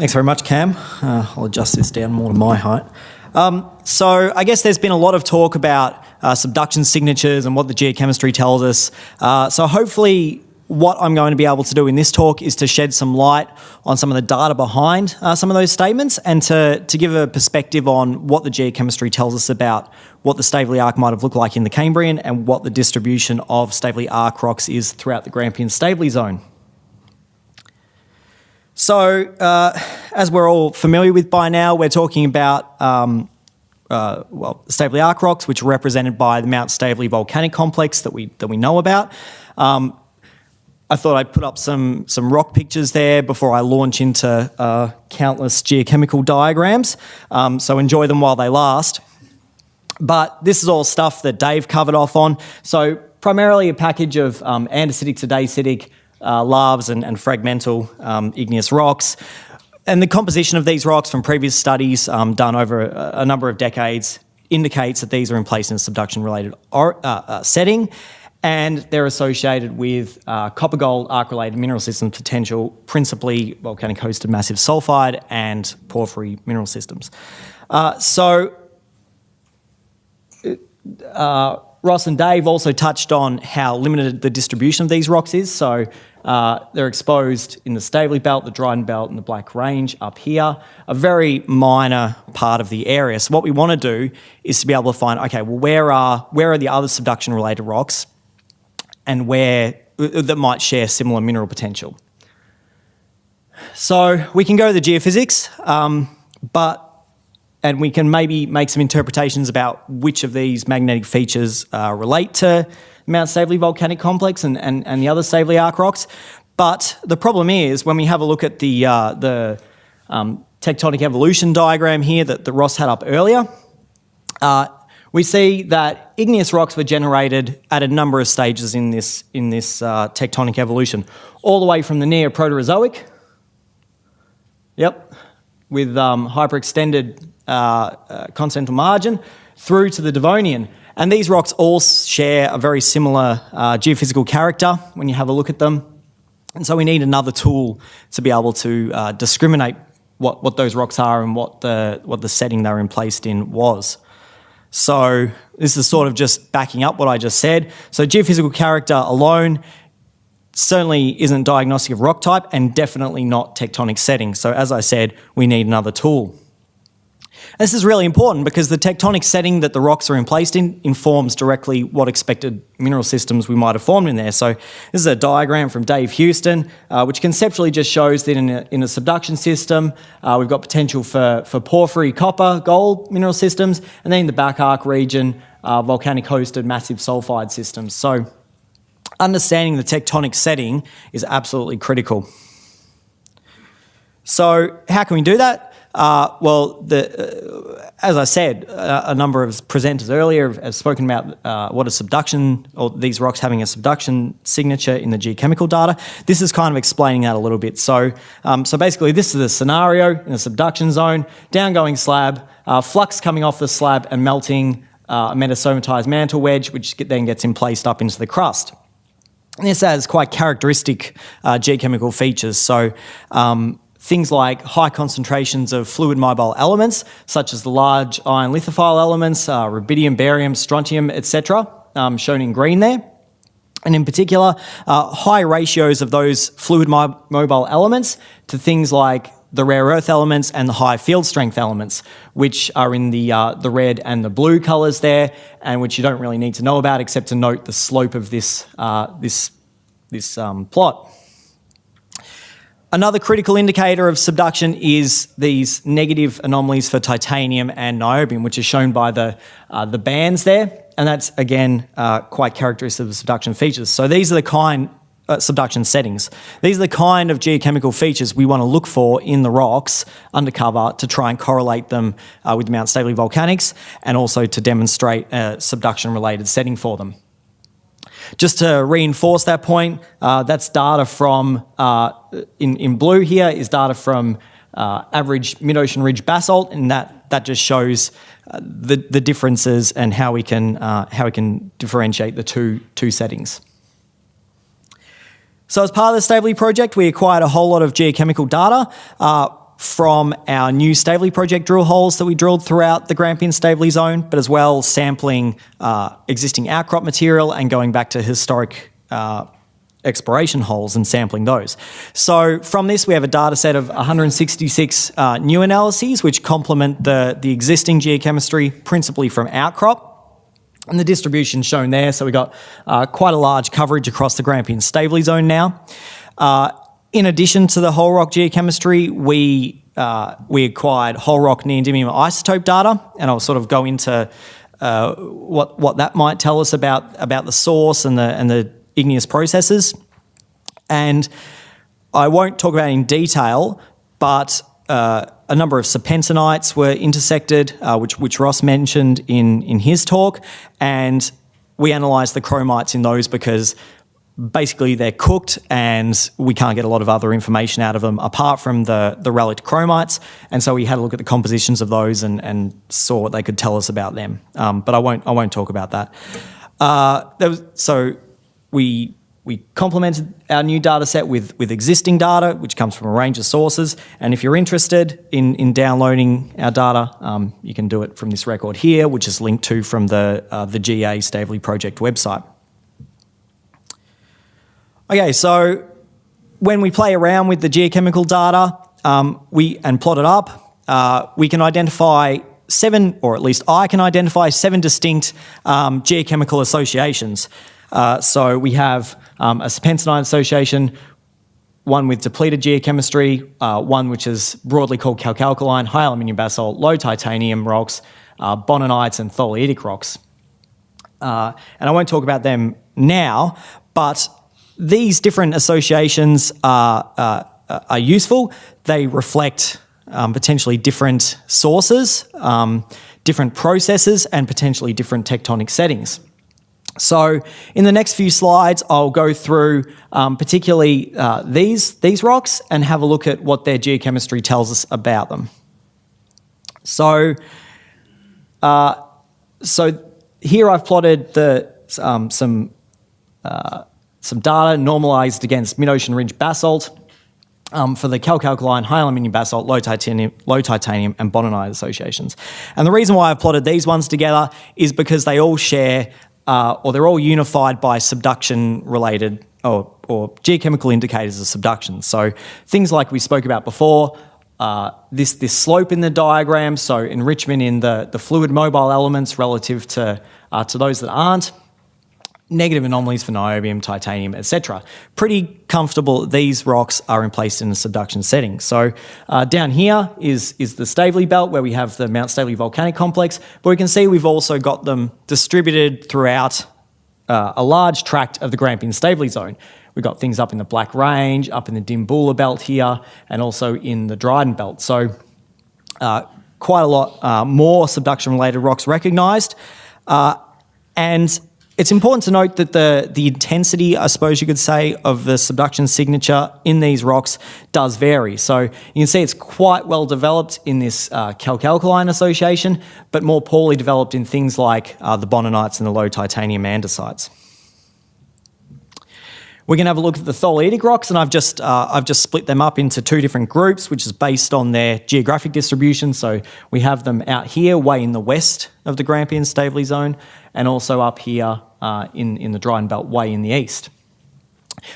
Thanks very much, Cam. I'll adjust this down more to my height. So I guess there's been a lot of talk about subduction signatures and what the geochemistry tells us. So hopefully what I'm going to be able to do in this talk is to shed some light on some of the data behind some of those statements and to give a perspective on what the geochemistry tells us about what the Stavely Arc might have looked like in the Cambrian and what the distribution of Stavely Arc rocks is throughout the Grampians-Stavely Zone. So, as we're all familiar with by now, we're talking about Stavely Arc rocks, which are represented by the Mount Stavely Volcanic Complex that we know about. I thought I'd put up some rock pictures there before I launch into countless geochemical diagrams. So enjoy them while they last. But this is all stuff that Dave covered off on. So primarily a package of andesitic to dacitic lavas and fragmental igneous rocks. And the composition of these rocks from previous studies done over a number of decades indicates that these are in place in a subduction-related setting, and they're associated with copper-gold arc-related mineral system potential, principally volcanic-hosted massive sulfide and porphyry mineral systems. Ross and Dave also touched on how limited the distribution of these rocks is. So they're exposed in the Stavely Belt, the Dryden Belt, and the Black Range up here, a very minor part of the area. So what we want to do is to be able to find, okay, well, where are the other subduction-related rocks and where that might share similar mineral potential. So we can go to the geophysics, and we can maybe make some interpretations about which of these magnetic features relate to Mount Stavely Volcanic Complex and the other Stavely Arc rocks. But the problem is, when we have a look at the tectonic evolution diagram here that Ross had up earlier, we see that igneous rocks were generated at a number of stages in this tectonic evolution, all the way from the Neoproterozoic, with hyperextended continental margin, through to the Devonian. And these rocks all share a very similar geophysical character when you have a look at them. And so we need another tool to be able to discriminate what those rocks are and what the setting they're placed in was. So this is sort of just backing up what I just said. So geophysical character alone certainly isn't diagnostic of rock type and definitely not tectonic setting. So as I said, we need another tool. This is really important because the tectonic setting that the rocks are placed in informs directly what expected mineral systems we might have formed in there. So this is a diagram from Dave Houston, which conceptually just shows that in a subduction system, we've got potential for porphyry, copper, gold mineral systems, and then in the back arc region, volcanic-hosted massive sulfide systems. So understanding the tectonic setting is absolutely critical. So how can we do that? As I said, a number of presenters earlier have spoken about what a subduction, or these rocks having a subduction signature in the geochemical data. This is kind of explaining that a little bit. So basically this is a scenario in a subduction zone, downgoing slab, flux coming off the slab and melting a metasomatized mantle wedge, which then gets placed up into the crust. And this has quite characteristic geochemical features. So things like high concentrations of fluid mobile elements, such as the large iron lithophile elements, rubidium, barium, strontium, etc., shown in green there. And in particular, high ratios of those fluid mobile elements to things like the rare earth elements and the high field strength elements, which are in the red and the blue colours there, and which you don't really need to know about except to note the slope of this plot. Another critical indicator of subduction is these negative anomalies for titanium and niobium, which is shown by the bands there, and that's again quite characteristic of subduction features. So these are the kind subduction settings. These are the kind of geochemical features we want to look for in the rocks undercover to try and correlate them with Mount Stavely volcanics, and also to demonstrate a subduction-related setting for them. Just to reinforce that point, that's data from, in blue here is data from average mid-ocean ridge basalt, and that just shows the differences and how we can differentiate the two settings. So as part of the Stavely project, we acquired a whole lot of geochemical data from our new Stavely project drill holes that we drilled throughout the Grampians-Stavely Zone, but as well sampling existing outcrop material and going back to historic exploration holes and sampling those. So from this, we have a data set of 166 new analyses, which complement the existing geochemistry, principally from outcrop. And the distribution shown there, so we got quite a large coverage across the Grampians-Stavely Zone now. In addition to the whole rock geochemistry, we acquired whole rock neodymium isotope data, and I'll sort of go into what that might tell us about the source and the igneous processes. And I won't talk about it in detail, but a number of serpentinites were intersected, which Ross mentioned in his talk, and we analysed the chromites in those because basically they're cooked and we can't get a lot of other information out of them apart from the relic chromites, and so we had a look at the compositions of those and saw what they could tell us about them. But I won't talk about that. So we complemented our new data set with existing data, which comes from a range of sources. And if you're interested in downloading our data, you can do it from this record here, which is linked to from the GA Stavely project website. Okay, so when we play around with the geochemical data and plot it up, we can identify 7, or at least I can identify 7 distinct geochemical associations. So we have a serpentinite association, one with depleted geochemistry, one which is broadly called calcalkaline, high aluminium basalt, low titanium rocks, bonanites and tholelitic rocks. And I won't talk about them now, but these different associations are useful. They reflect potentially different sources, different processes, and potentially different tectonic settings. So in the next few slides, I'll go through particularly these rocks and have a look at what their geochemistry tells us about them. So here I've plotted some data normalized against mid-ocean ridge basalt for the calcalkaline, high aluminium basalt, low titanium and bonanite associations. And the reason why I've plotted these ones together is because they all share or they're all unified by subduction-related or geochemical indicators of subduction. So things like we spoke about before, this slope in the diagram, so enrichment in the fluid mobile elements relative to those that aren't, negative anomalies for niobium, titanium, etc. Pretty comfortable these rocks are placed in a subduction setting. So down here is the Stavely belt where we have the Mount Stavely Volcanic Complex, but we can see we've also got them distributed throughout a large tract of the Grampians-Stavely Zone. We've got things up in the Black Range, up in the Dimboola belt here, and also in the Dryden belt. So quite a lot more subduction-related rocks recognised. And it's important to note that the intensity, I suppose you could say, of the subduction signature in these rocks does vary. So you can see it's quite well developed in this calcalkaline association, but more poorly developed in things like the bonanites and the low titanium andesites. We can have a look at the Tholelitic rocks, and I've just split them up into 2 different groups, which is based on their geographic distribution. So we have them out here, way in the west of the Grampians-Stavely Zone, and also up here in the Dryden belt, way in the east.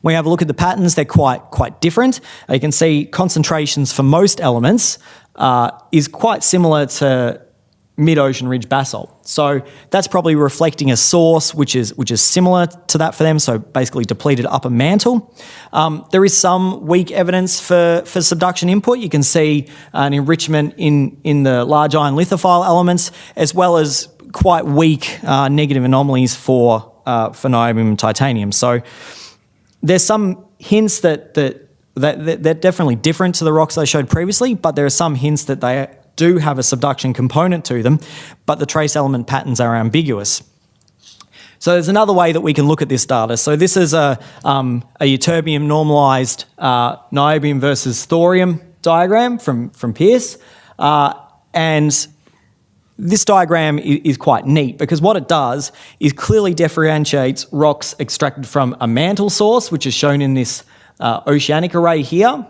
When we have a look at the patterns, they're quite different. You can see concentrations for most elements is quite similar to mid-ocean ridge basalt. So that's probably reflecting a source which is similar to that for them, so basically depleted upper mantle. There is some weak evidence for subduction input. You can see an enrichment in the large iron lithophile elements, as well as quite weak negative anomalies for niobium and titanium. So there's some hints that they're definitely different to the rocks I showed previously, but there are some hints that they do have a subduction component to them, but the trace element patterns are ambiguous. So there's another way that we can look at this data. So this is a euterbium normalized niobium versus thorium diagram from Pierce. And this diagram is quite neat because what it does is clearly differentiates rocks extracted from a mantle source, which is shown in this oceanic array here,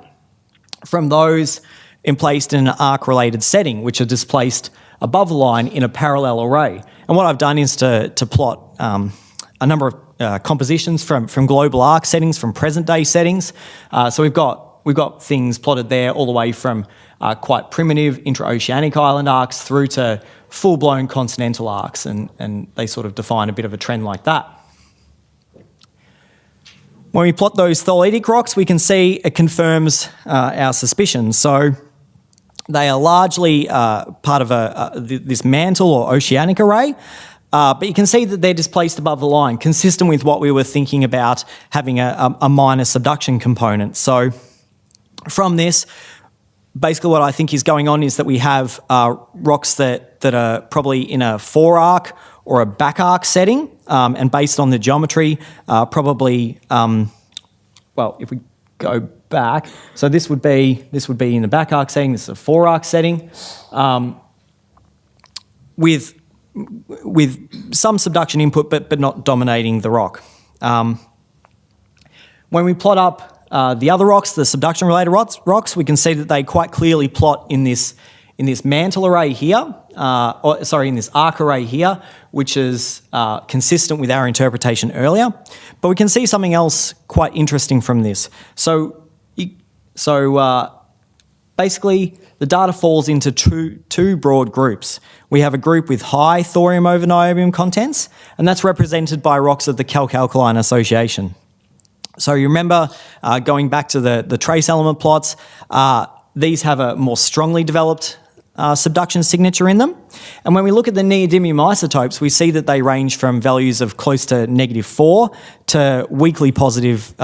from those emplaced in an arc-related setting, which are displaced above the line in a parallel array. And what I've done is to plot a number of compositions from global arc settings, from present-day settings. So we've got things plotted there all the way from quite primitive intraoceanic island arcs through to full-blown continental arcs, and they sort of define a bit of a trend like that. When we plot those Tholelitic rocks, we can see it confirms our suspicions. So they are largely part of this mantle or oceanic array, but you can see that they're displaced above the line, consistent with what we were thinking about having a minor subduction component. So from this, basically what I think is going on is that we have rocks that are probably in a fore-arc or a back-arc setting, and based on the geometry, probably, well, if we go back, so this would be in the back-arc setting, this is a fore-arc setting, with some subduction input, but not dominating the rock. When we plot up the other rocks, the subduction-related rocks, we can see that they quite clearly plot in this mantle array here, in this arc array here, which is consistent with our interpretation earlier. But we can see something else quite interesting from this. So basically, the data falls into two broad groups. We have a group with high thorium over niobium contents, and that's represented by rocks of the calc-alkaline association. So you remember, going back to the trace element plots, these have a more strongly developed subduction signature in them. And when we look at the neodymium isotopes, we see that they range from values of close to -4 to weakly positive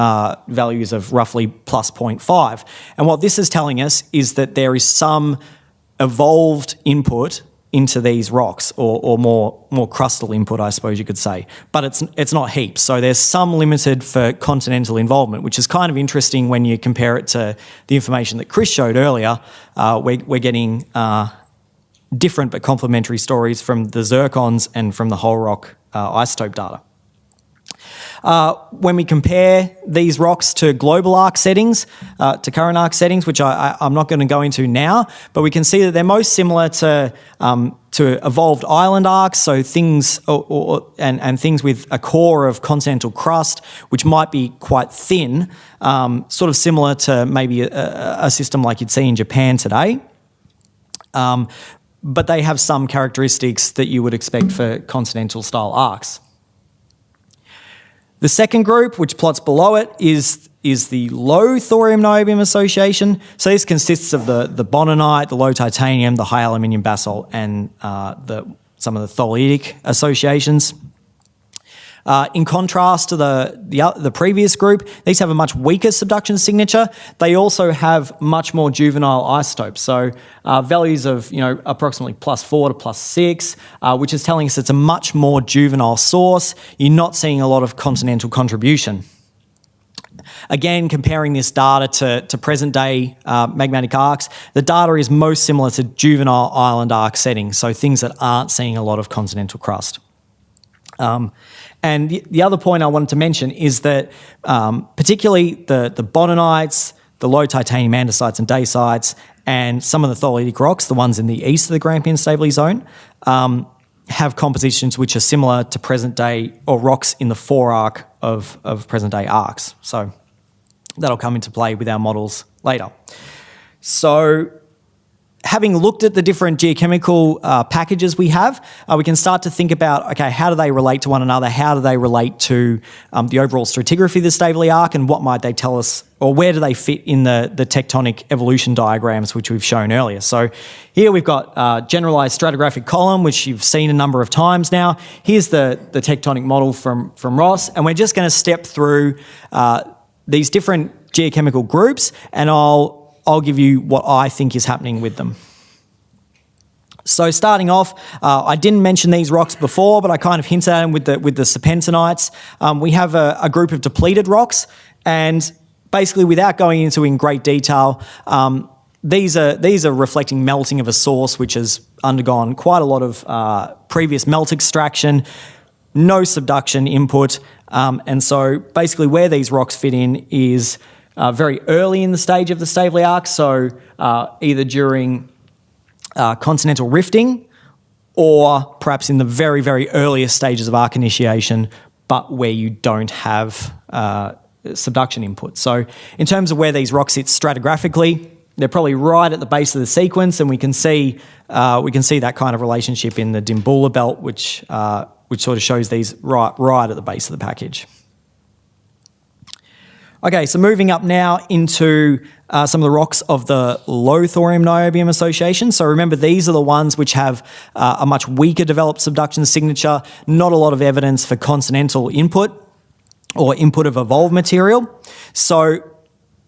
values of roughly plus 0.5. And what this is telling us is that there is some evolved input into these rocks, or more crustal input, I suppose you could say. But it's not heaps. So there's some limited for continental involvement, which is kind of interesting when you compare it to the information that Chris showed earlier. We're getting different but complementary stories from the zircons and from the whole rock isotope data. When we compare these rocks to global arc settings, to current arc settings, which I'm not going to go into now, but we can see that they're most similar to evolved island arcs, so things and things with a core of continental crust, which might be quite thin, sort of similar to maybe a system like you'd see in Japan today. But they have some characteristics that you would expect for continental style arcs. The second group, which plots below it, is the low thorium niobium association. So this consists of the bononite, the low titanium, the high aluminium basalt, and some of the Tholelitic associations. In contrast to the previous group, these have a much weaker subduction signature. They also have much more juvenile isotopes, so values of approximately +4 to +6, which is telling us it's a much more juvenile source. You're not seeing a lot of continental contribution. Again, comparing this data to present-day magmatic arcs, the data is most similar to juvenile island arc settings, so things that aren't seeing a lot of continental crust. And the other point I wanted to mention is that particularly the bononites, the low titanium andesites and dacites, and some of the Tholelitic rocks, the ones in the east of the Grampians-Stavely Zone, have compositions which are similar to present-day, or rocks in the fore-arc of present-day arcs. So that'll come into play with our models later. So having looked at the different geochemical packages we have, we can start to think about, okay, how do they relate to one another? How do they relate to the overall stratigraphy of the Stavely Arc, and what might they tell us, or where do they fit in the tectonic evolution diagrams which we've shown earlier? So here we've got generalized stratigraphic column, which you've seen a number of times now. Here's the tectonic model from Ross, and we're just going to step through these different geochemical groups, and I'll give you what I think is happening with them. So starting off, I didn't mention these rocks before, but I kind of hinted at them with the serpentinites. We have a group of depleted rocks, and basically, without going into in great detail, these are reflecting melting of a source which has undergone quite a lot of previous melt extraction, no subduction input, and so basically where these rocks fit in is very early in the stage of the Stavely Arc, so either during continental rifting or perhaps in the very, very earliest stages of arc initiation, but where you don't have subduction input. So in terms of where these rocks sit stratigraphically, they're probably right at the base of the sequence, and we can see that kind of relationship in the Dimboola belt, which sort of shows these right at the base of the package. Okay, so moving up now into some of the rocks of the low thorium-niobium association. So remember, these are the ones which have a much weaker developed subduction signature, not a lot of evidence for continental input or input of evolved material. So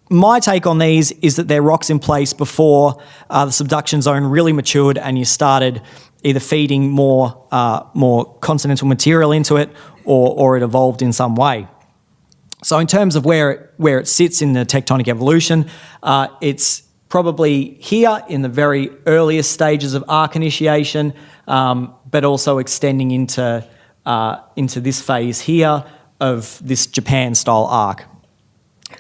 my take on these is that they're rocks in place before the subduction zone really matured and you started either feeding more continental material into it or it evolved in some way. So in terms of where it sits in the tectonic evolution, it's probably here in the very earliest stages of arc initiation, but also extending into this phase here of this Japan-style arc.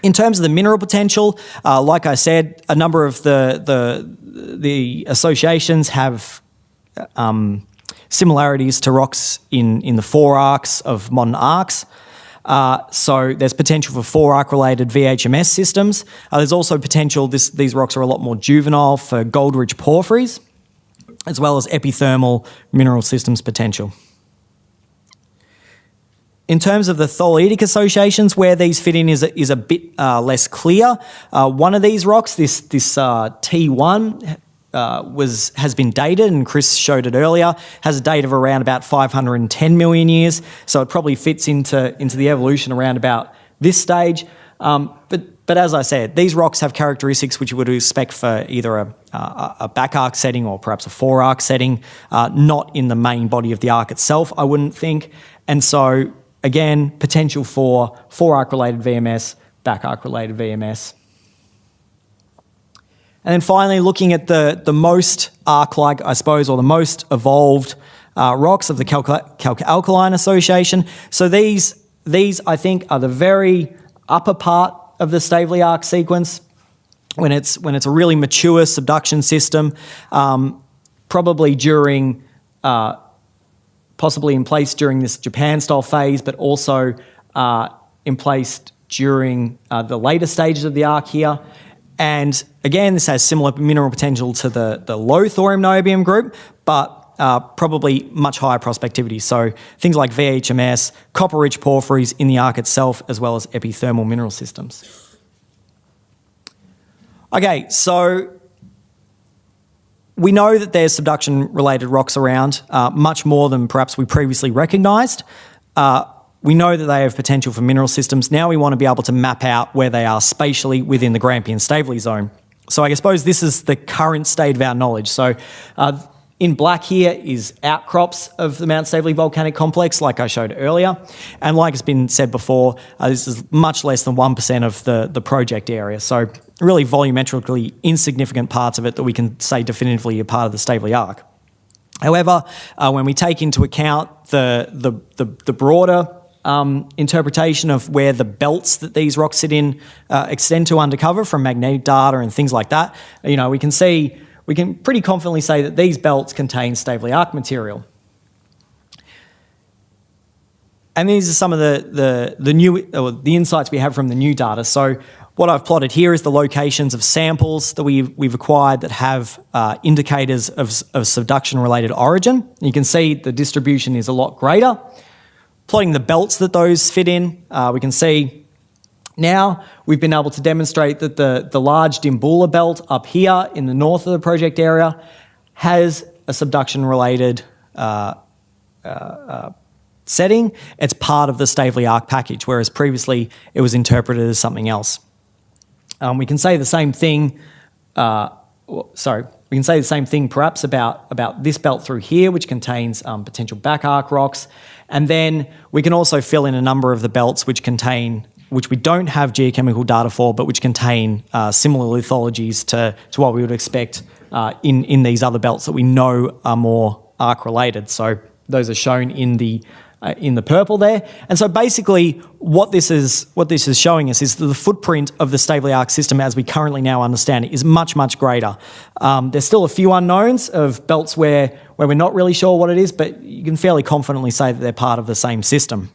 In terms of the mineral potential, like I said, a number of the associations have similarities to rocks in the four arcs of modern arcs. So there's potential for four arc-related VHMS systems. There's also potential, these rocks are a lot more juvenile, for gold-rich porphyries, as well as epithermal mineral systems potential. In terms of the Tholelitic associations, where these fit in is a bit less clear. One of these rocks, this T1, has been dated, and Chris showed it earlier, has a date of around about 510 million years, so it probably fits into the evolution around about this stage. But as I said, these rocks have characteristics which you would expect for either a back arc setting or perhaps a fore arc setting, not in the main body of the arc itself, I wouldn't think. And so, again, potential for fore arc related VMS, back arc related VMS. And then finally, looking at the most arc-like, I suppose, or the most evolved rocks of the calc-alkaline association. So these I think are the very upper part of the Stavely Arc sequence, when it's a really mature subduction system, probably during, possibly in place during this Japan-style phase, but also in place during the later stages of the arc here. And again, this has similar mineral potential to the low thorium-niobium group, but probably much higher prospectivity. So things like VHMS, copper-rich porphyries in the arc itself, as well as epithermal mineral systems. Okay, so we know that there's subduction-related rocks around, much more than perhaps we previously recognised. We know that they have potential for mineral systems. Now we want to be able to map out where they are spatially within the Grampian-Stavely Zone. So I suppose this is the current state of our knowledge. So in black here is outcrops of the Mount Stavely Volcanic Complex, like I showed earlier. And like it's been said before, this is much less than 1% of the project area. So really volumetrically insignificant parts of it that we can say definitively are part of the Stavely Arc. However, when we take into account the broader interpretation of where the belts that these rocks sit in extend to undercover from magnetic data and things like that, we can pretty confidently say that these belts contain Stavely Arc material. And these are some of the insights we have from the new data. So what I've plotted here is the locations of samples that we've acquired that have indicators of subduction-related origin. You can see the distribution is a lot greater. Plotting the belts that those fit in, we can see now we've been able to demonstrate that the large Dimboola belt up here in the north of the project area has a subduction-related setting. It's part of the Stavely Arc package, whereas previously it was interpreted as something else. We can say the same thing. We can say the same thing perhaps about this belt through here, which contains potential back arc rocks. And then we can also fill in a number of the belts which we don't have geochemical data for, but which contain similar lithologies to what we would expect in these other belts that we know are more arc related. So those are shown in the in the purple there. And so basically what this is showing us is that the footprint of the Stavely Arc system as we currently now understand it is much, much greater. There's still a few unknowns of belts where we're not really sure what it is, but you can fairly confidently say that they're part of the same system.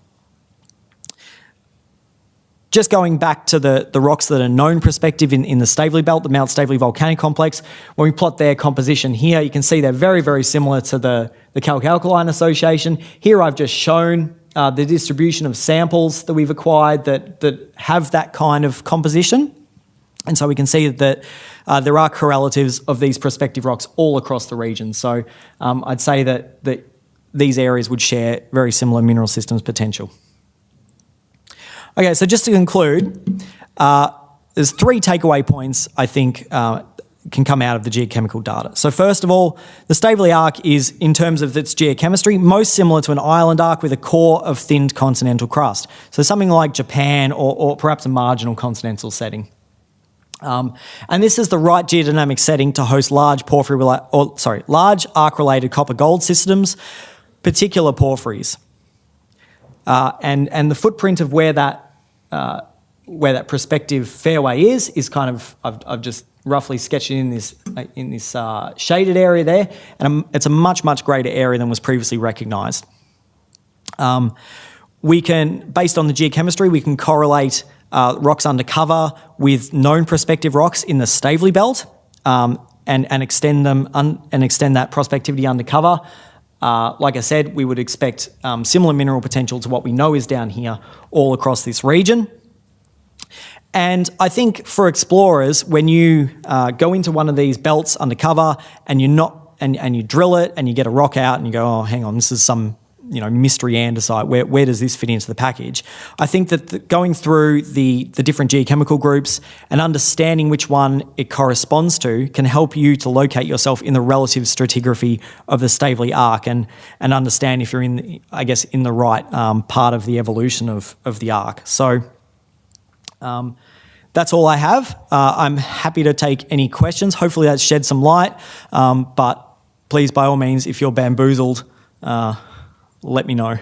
Just going back to the rocks that are known prospective in the Stavely Belt, the Mount Stavely Volcanic Complex, when we plot their composition here, you can see they're very, very similar to the calc-alkaline association. Here I've just shown the distribution of samples that we've acquired that have that kind of composition. And so we can see that there are correlatives of these prospective rocks all across the region. So I'd say that these areas would share very similar mineral systems potential. Okay, so just to conclude, there's 3 takeaway points I think can come out of the geochemical data. So first of all, the Stavely Arc is, in terms of its geochemistry, most similar to an island arc with a core of thinned continental crust. So something like Japan or perhaps a marginal continental setting. And this is the right geodynamic setting to host large arc-related copper-gold systems, particular porphyries. And the footprint of where that prospective fairway is kind of, I've just roughly sketched it in this shaded area there, and it's a much, much greater area than was previously recognised. We can, based on the geochemistry, we can correlate rocks undercover with known prospective rocks in the Stavely Belt, and extend them and extend that prospectivity undercover. Like I said, we would expect similar mineral potential to what we know is down here all across this region. And I think for explorers, when you go into one of these belts undercover and you drill it and you get a rock out and you go, oh, hang on, this is some mystery andesite. Where does this fit into the package? I think that going through the different geochemical groups and understanding which one it corresponds to can help you to locate yourself in the relative stratigraphy of the Stavely Arc and understand if you're in the right part of the evolution of the arc. So that's all I have. I'm happy to take any questions. Hopefully that's shed some light. But please, by all means, if you're bamboozled, let me know.